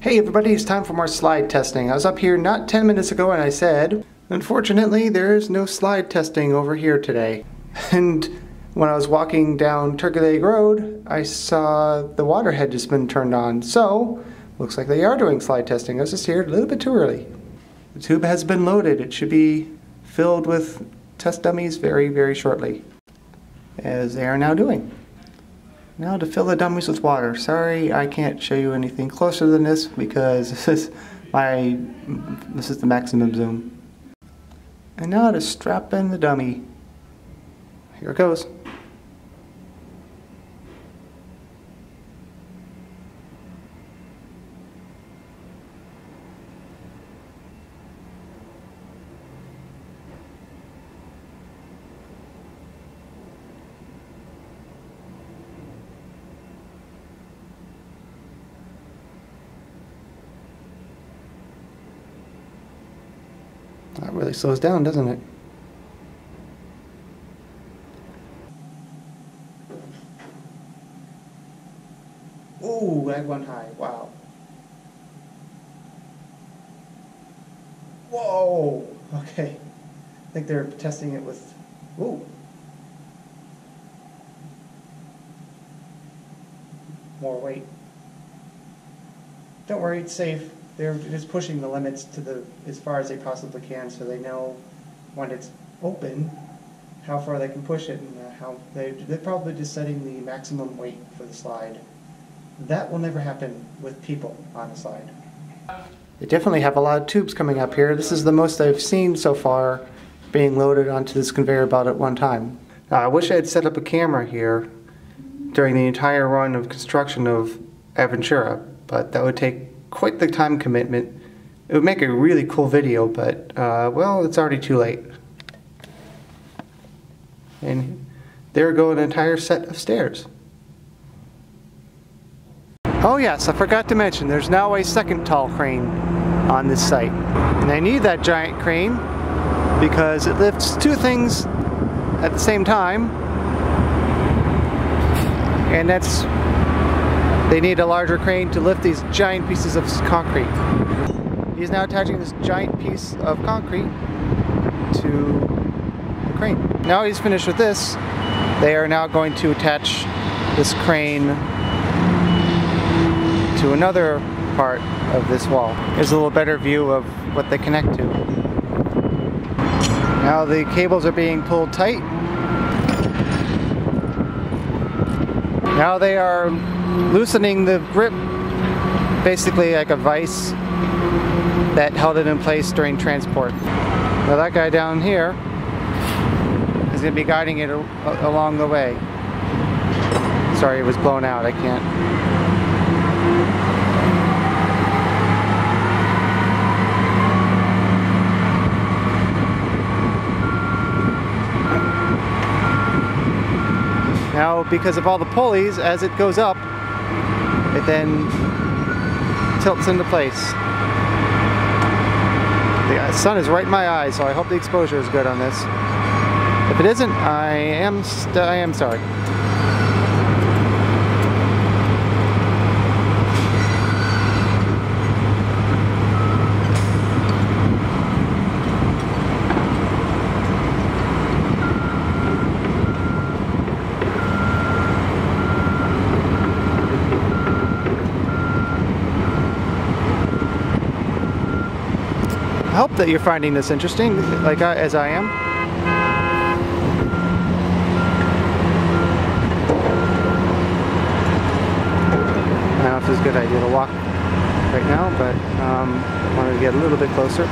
Hey everybody, it's time for more slide testing. I was up here not 10 minutes ago and I said, unfortunately there's no slide testing over here today. And when I was walking down Turkey Lake Road, I saw the water had just been turned on. So, looks like they are doing slide testing. I was just here a little bit too early. The tube has been loaded. It should be filled with test dummies very, very shortly, as they are now doing. Now to fill the dummies with water. Sorry, I can't show you anything closer than this because this is the maximum zoom. And now to strap in the dummy. Here it goes. That really slows down, doesn't it? Ooh, that went high. Wow. Whoa! Okay. I think they're testing it with... Ooh. More weight. Don't worry, it's safe. They're just pushing the limits to as far as they possibly can, so they know when it's open how far they can push it, and how they're probably just setting the maximum weight for the slide. That will never happen with people on a slide. They definitely have a lot of tubes coming up here. This is the most I've seen so far being loaded onto this conveyor belt at one time. I wish I had set up a camera here during the entire run of construction of Aventura, but that would take quite the time commitment. It would make a really cool video, but well, it's already too late. And there go an entire set of stairs. Oh yes, I forgot to mention, there's now a second tall crane on this site. And I need that giant crane because it lifts two things at the same time. And that's, they need a larger crane to lift these giant pieces of concrete. He's now attaching this giant piece of concrete to the crane. Now he's finished with this, they are now going to attach this crane to another part of this wall. Here's a little better view of what they connect to. Now the cables are being pulled tight. Now they are loosening the grip, basically like a vise that held it in place during transport. Now that guy down here is going to be guiding it along the way. Sorry, it was blown out, I can't. Now, because of all the pulleys, as it goes up, it then tilts into place. The sun is right in my eyes, so I hope the exposure is good on this. If it isn't, I am sorry. I hope that you're finding this interesting, as I am. I don't know if it's a good idea to walk right now, but I wanted to get a little bit closer.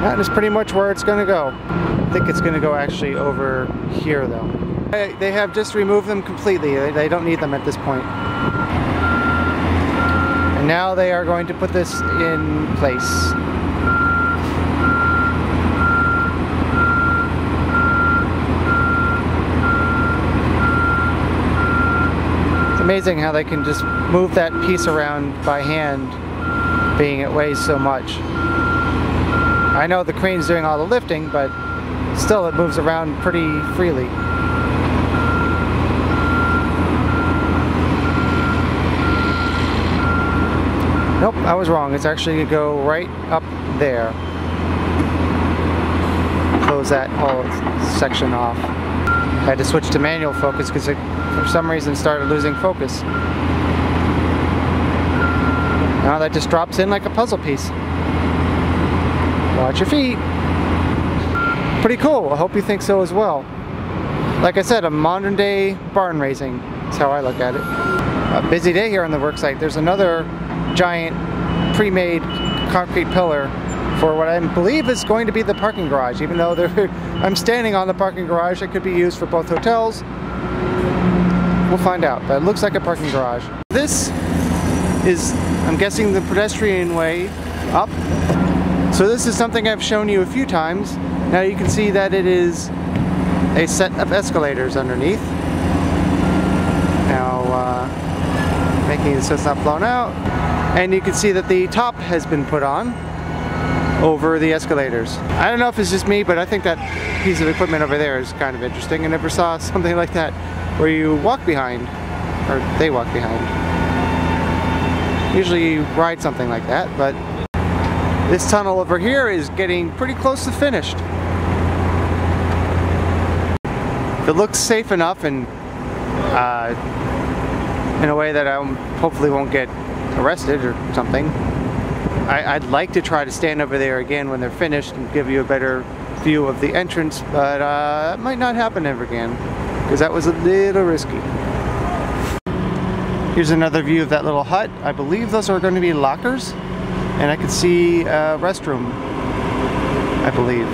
That is pretty much where it's going to go. I think it's going to go actually over here though. They have just removed them completely. They don't need them at this point. And now they are going to put this in place. It's amazing how they can just move that piece around by hand, being it weighs so much. I know the crane's doing all the lifting, but still it moves around pretty freely. Nope, I was wrong. It's actually going to go right up there. Close that whole section off. I had to switch to manual focus because it, for some reason, started losing focus. Now that just drops in like a puzzle piece. Watch your feet. Pretty cool. I hope you think so as well. Like I said, a modern day barn raising. That's how I look at it. A busy day here on the worksite. There's another giant pre-made concrete pillar for what I believe is going to be the parking garage. Even though I'm standing on the parking garage, it could be used for both hotels. We'll find out, but it looks like a parking garage. This is, I'm guessing, the pedestrian way up. So this is something I've shown you a few times. Now you can see that it is a set of escalators underneath. Now, making it so it's not blown out. And you can see that the top has been put on over the escalators. I don't know if it's just me, but I think that piece of equipment over there is kind of interesting. I never saw something like that where you walk behind, or they walk behind. Usually you ride something like that, but this tunnel over here is getting pretty close to finished. If it looks safe enough and in a way that I hopefully won't get arrested or something, I'd like to try to stand over there again when they're finished and give you a better view of the entrance, but it might not happen ever again because that was a little risky. Here's another view of that little hut. I believe those are going to be lockers, and I can see a restroom, I believe.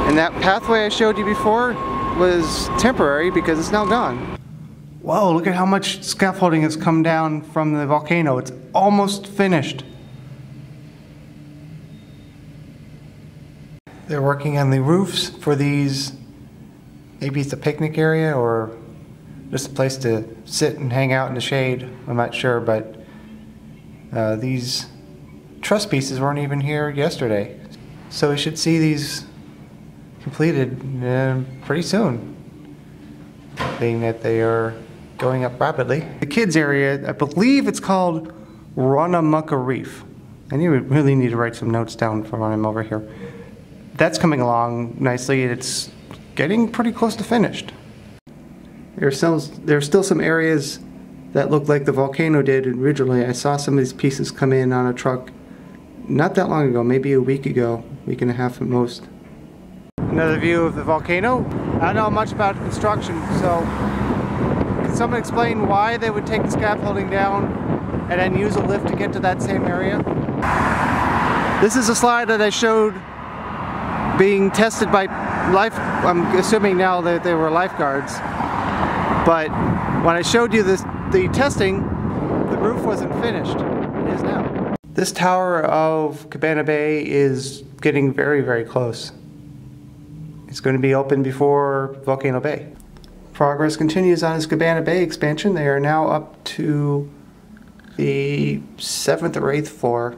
And that pathway I showed you before was temporary because it's now gone. Whoa, look at how much scaffolding has come down from the volcano. It's almost finished. They're working on the roofs for these. Maybe it's a picnic area or just a place to sit and hang out in the shade. I'm not sure, but these truss pieces weren't even here yesterday. So we should see these completed pretty soon, being that they are going up rapidly. The kids area, I believe it's called Runamukka Reef. And you really need to write some notes down for when I'm over here. That's coming along nicely. It's getting pretty close to finished. There's still some areas that look like the volcano did originally. I saw some of these pieces come in on a truck not that long ago, maybe a week ago, week and a half at most. Another view of the volcano. I don't know much about construction, so can someone explain why they would take the scaffolding down and then use a lift to get to that same area? This is a slide that I showed being tested by I'm assuming now that they were lifeguards. But when I showed you the testing, the roof wasn't finished. It is now. This tower of Cabana Bay is getting very, very close. It's going to be open before Volcano Bay. Progress continues on this Cabana Bay expansion. They are now up to the 7th or 8th floor.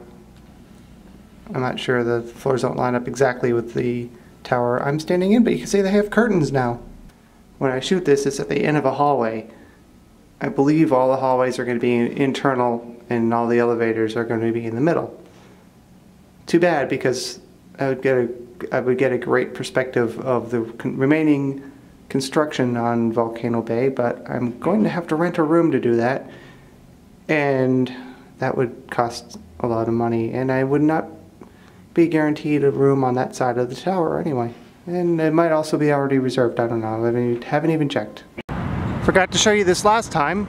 I'm not sure, the floors don't line up exactly with the tower I'm standing in, but you can see they have curtains now. When I shoot this, it's at the end of a hallway. I believe all the hallways are going to be internal and all the elevators are going to be in the middle. Too bad, because I would get a great perspective of the remaining construction on Volcano Bay, but I'm going to have to rent a room to do that, and that would cost a lot of money, and I would not be guaranteed a room on that side of the tower anyway. And it might also be already reserved, I don't know, I haven't even checked. Forgot to show you this last time.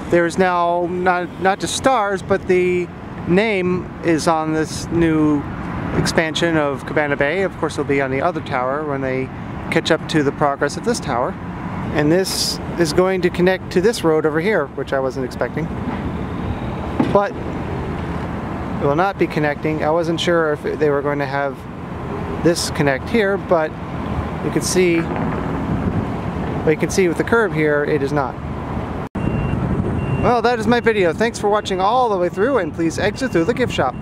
There's now not just stars, but the name is on this new expansion of Cabana Bay. Of course, it'll be on the other tower when they catch up to the progress of this tower. And this is going to connect to this road over here, which I wasn't expecting. But it will not be connecting. I wasn't sure if they were going to have this connect here, but you can see with the curve here, it is not. Well, that is my video. Thanks for watching all the way through, and please exit through the gift shop.